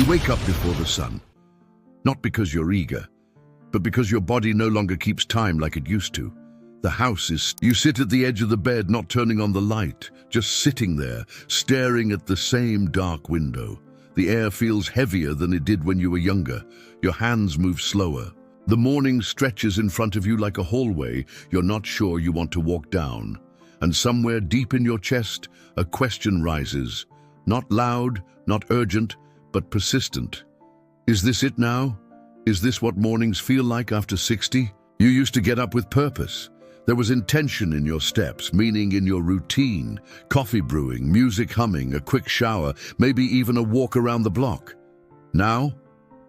wake up before the sun, not because you're eager, but because your body no longer keeps time like it used to. The house is... You sit at the edge of the bed, not turning on the light, just sitting there, staring at the same dark window. The air feels heavier than it did when you were younger. Your hands move slower. The morning stretches in front of you like a hallway you're not sure you want to walk down. And somewhere deep in your chest, a question rises. Not loud, not urgent, but persistent. Is this it now? Is this what mornings feel like after 60? You used to get up with purpose. There was intention in your steps, meaning in your routine. Coffee brewing, music humming, a quick shower, maybe even a walk around the block. Now,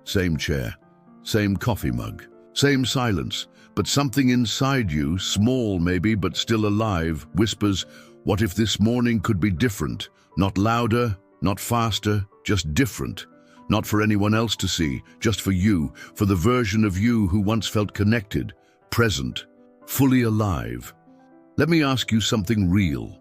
same chair, same coffee mug, same silence, but something inside you, small maybe, but still alive, whispers, what if this morning could be different? Not louder, not faster, just different. Not for anyone else to see, just for you, for the version of you who once felt connected, present, fully alive. Let me ask you something real.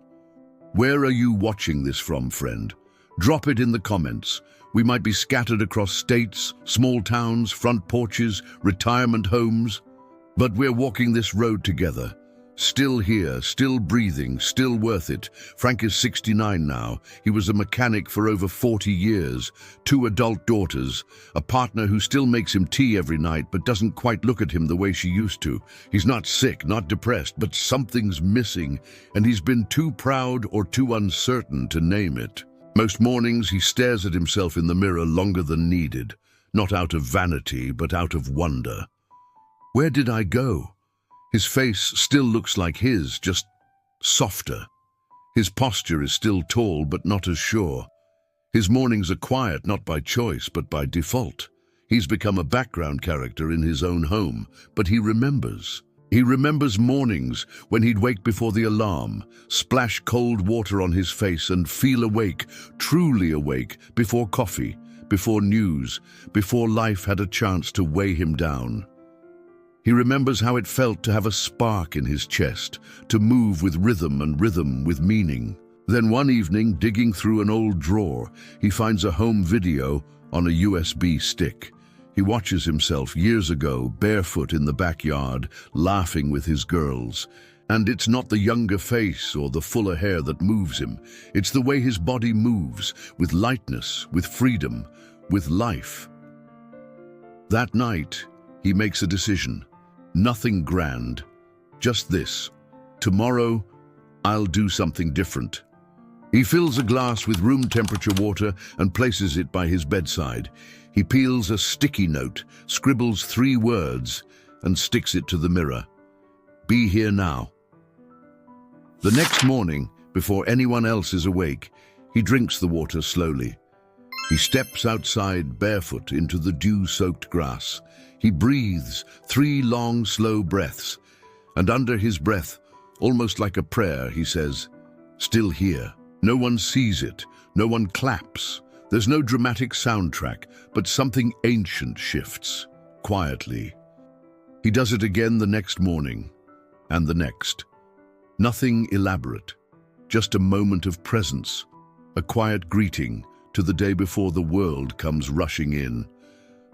Where are you watching this from, friend? Drop it in the comments. We might be scattered across states, small towns, front porches, retirement homes, but we're walking this road together. Still here, still breathing, still worth it. Frank is 69 now. He was a mechanic for over 40 years, 2 adult daughters, a partner who still makes him tea every night but doesn't quite look at him the way she used to. He's not sick, not depressed, but something's missing, and he's been too proud or too uncertain to name it. Most mornings he stares at himself in the mirror longer than needed, not out of vanity, but out of wonder. Where did I go? His face still looks like his, just softer. His posture is still tall, but not as sure. His mornings are quiet, not by choice, but by default. He's become a background character in his own home, but he remembers. He remembers mornings when he'd wake before the alarm, splash cold water on his face and feel awake, truly awake, before coffee, before news, before life had a chance to weigh him down. He remembers how it felt to have a spark in his chest, to move with rhythm and rhythm with meaning. Then one evening, digging through an old drawer, he finds a home video on a USB stick. He watches himself years ago, barefoot in the backyard, laughing with his girls. And it's not the younger face or the fuller hair that moves him. It's the way his body moves, with lightness, with freedom, with life. That night, he makes a decision. Nothing grand, just this. Tomorrow, I'll do something different. He fills a glass with room temperature water and places it by his bedside. He peels a sticky note, scribbles 3 words, and sticks it to the mirror. Be here now. The next morning, before anyone else is awake, he drinks the water slowly. He steps outside barefoot into the dew-soaked grass. He breathes 3 long, slow breaths, and under his breath, almost like a prayer, he says, "Still here." No one sees it, no one claps. There's no dramatic soundtrack, but something ancient shifts, quietly. He does it again the next morning, and the next. Nothing elaborate, just a moment of presence, a quiet greeting to the day before the world comes rushing in.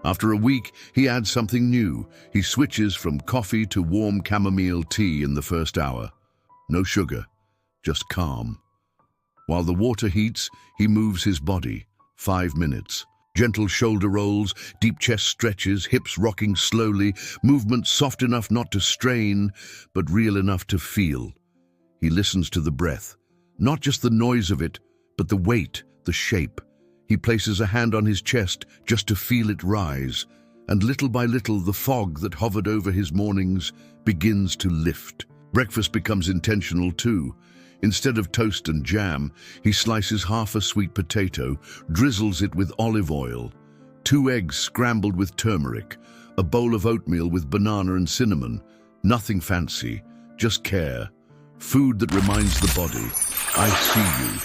After a week, he adds something new. He switches from coffee to warm chamomile tea in the first hour. No sugar, just calm. While the water heats, he moves his body. 5 minutes. Gentle shoulder rolls, deep chest stretches, hips rocking slowly, movement soft enough not to strain, but real enough to feel. He listens to the breath, not just the noise of it, but the weight, the shape. He places a hand on his chest just to feel it rise, and little by little the fog that hovered over his mornings begins to lift. Breakfast becomes intentional too. Instead of toast and jam, he slices half a sweet potato, drizzles it with olive oil, 2 eggs scrambled with turmeric, a bowl of oatmeal with banana and cinnamon. Nothing fancy, just care. Food that reminds the body, I see you.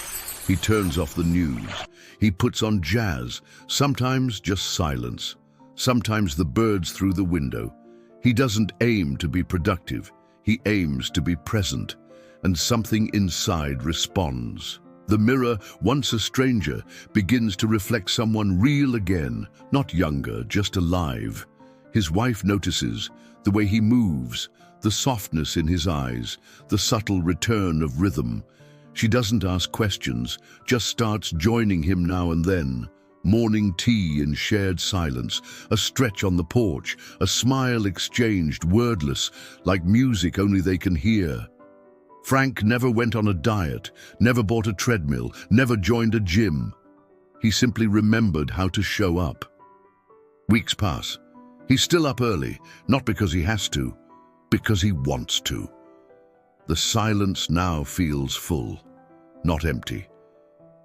He turns off the news. He puts on jazz, sometimes just silence, sometimes the birds through the window. He doesn't aim to be productive. He aims to be present, and something inside responds. The mirror, once a stranger, begins to reflect someone real again, not younger, just alive. His wife notices the way he moves, the softness in his eyes, the subtle return of rhythm. She doesn't ask questions, just starts joining him now and then. Morning tea in shared silence, a stretch on the porch, a smile exchanged, wordless, like music only they can hear. Frank never went on a diet, never bought a treadmill, never joined a gym. He simply remembered how to show up. Weeks pass. He's still up early, not because he has to, because he wants to. The silence now feels full, not empty,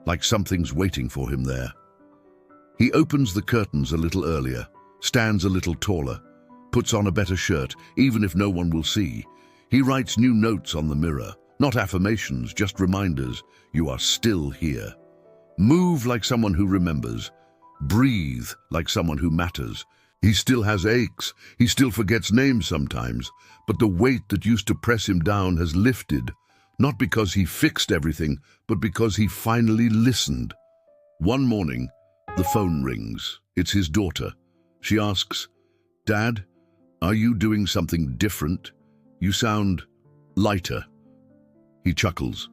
like something's waiting for him there. He opens the curtains a little earlier, stands a little taller, puts on a better shirt, even if no one will see. He writes new notes on the mirror, not affirmations, just reminders. You are still here. Move like someone who remembers. Breathe like someone who matters. He still has aches, he still forgets names sometimes, but the weight that used to press him down has lifted, not because he fixed everything, but because he finally listened. One morning, the phone rings. It's his daughter. She asks, "Dad, are you doing something different? You sound lighter." He chuckles.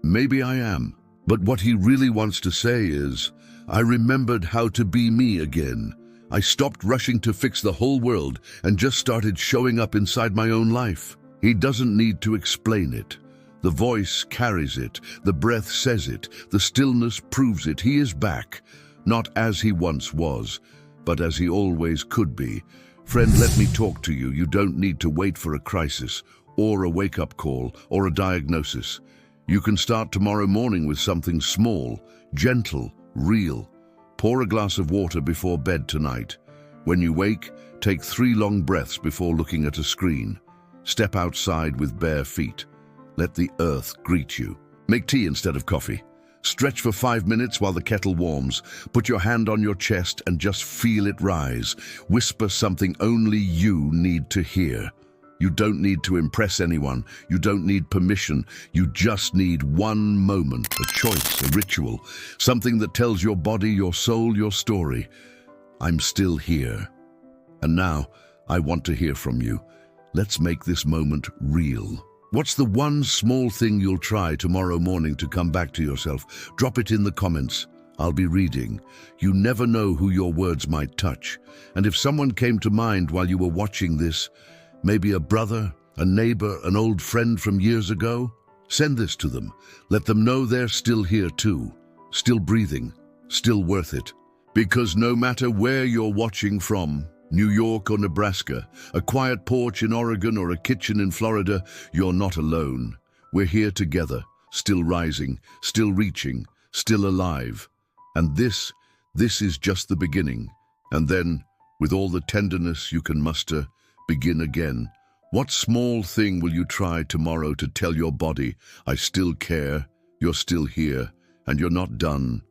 "Maybe I am." But what he really wants to say is, "I remembered how to be me again. I stopped rushing to fix the whole world and just started showing up inside my own life." He doesn't need to explain it. The voice carries it, the breath says it, the stillness proves it. He is back, not as he once was, but as he always could be. Friend, let me talk to you. You don't need to wait for a crisis, or a wake-up call, or a diagnosis. You can start tomorrow morning with something small, gentle, real. Pour a glass of water before bed tonight. When you wake, take 3 long breaths before looking at a screen. Step outside with bare feet. Let the earth greet you. Make tea instead of coffee. Stretch for 5 minutes while the kettle warms. Put your hand on your chest and just feel it rise. Whisper something only you need to hear. You don't need to impress anyone. You don't need permission. You just need one moment, a choice, a ritual, something that tells your body, your soul, your story. I'm still here. And now, I want to hear from you. Let's make this moment real. What's the one small thing you'll try tomorrow morning to come back to yourself? Drop it in the comments. I'll be reading. You never know who your words might touch. And if someone came to mind while you were watching this, maybe a brother, a neighbor, an old friend from years ago, send this to them. Let them know they're still here too, still breathing, still worth it. Because no matter where you're watching from, New York or Nebraska, a quiet porch in Oregon or a kitchen in Florida, you're not alone. We're here together, still rising, still reaching, still alive. And this is just the beginning. And then, with all the tenderness you can muster, begin again. What small thing will you try tomorrow to tell your body, I still care, you're still here, and you're not done?